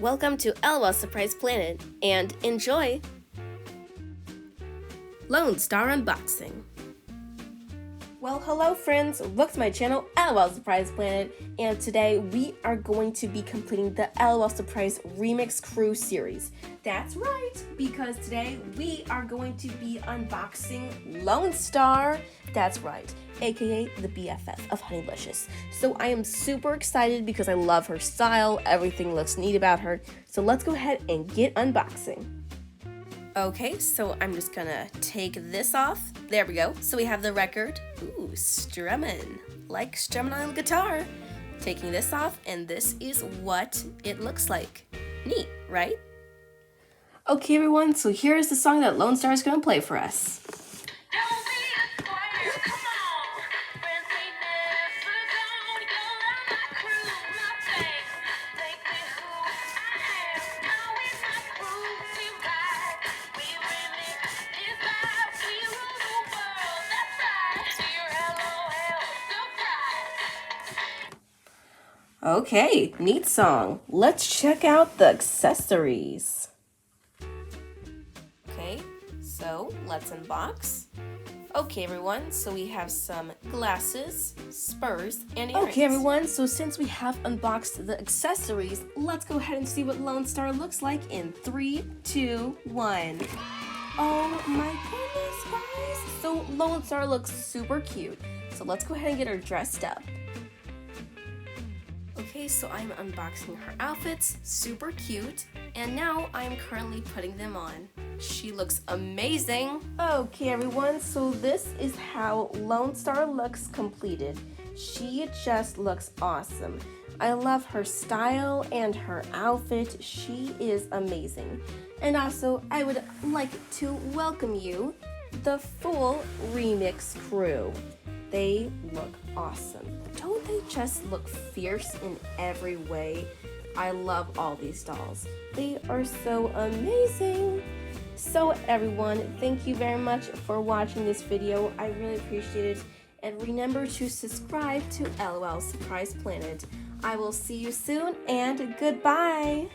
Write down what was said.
Welcome to LOL Surprise Planet, and enjoy! Lonstar Unboxing. Well, hello friends, welcome to my channel, LOL Surprise Planet, and today we are going to be completing the LOL Surprise Remix Crew series. That's right, because today we are going to be unboxing Lonestar. That's right, aka the BFF of Honeylicious. So I am super excited because I love her style, everything looks neat about her. So let's go ahead and get unboxing. Okay, so I'm just gonna take this off. There we go. So we have the record. Ooh, strumming. Like strumming on a guitar. Taking this off, and this is what it looks like. Neat, right? Okay, everyone, so here's the song that Lonestar is gonna play for us. Okay, neat song. Let's check out the accessories. Okay, so let's unbox. Okay, everyone, so we have some glasses, spurs, and earrings. Okay, everyone, so since we have unboxed the accessories, let's go ahead and see what Lonestar looks like in 3, 2, 1. Oh my goodness, guys. So Lonestar looks super cute. So let's go ahead and get her dressed up. Okay, so I'm unboxing her outfits, super cute, and now I'm currently putting them on. She looks amazing! Okay everyone, so this is how Lonestar looks completed. She just looks awesome. I love her style and her outfit. She is amazing. And also, I would like to welcome you, the full Remix crew. They look awesome. Don't they just look fierce in every way? I love all these dolls. They are so amazing. So everyone, thank you very much for watching this video. I really appreciate it. And remember to subscribe to LOL Surprise Planet. I will see you soon and goodbye.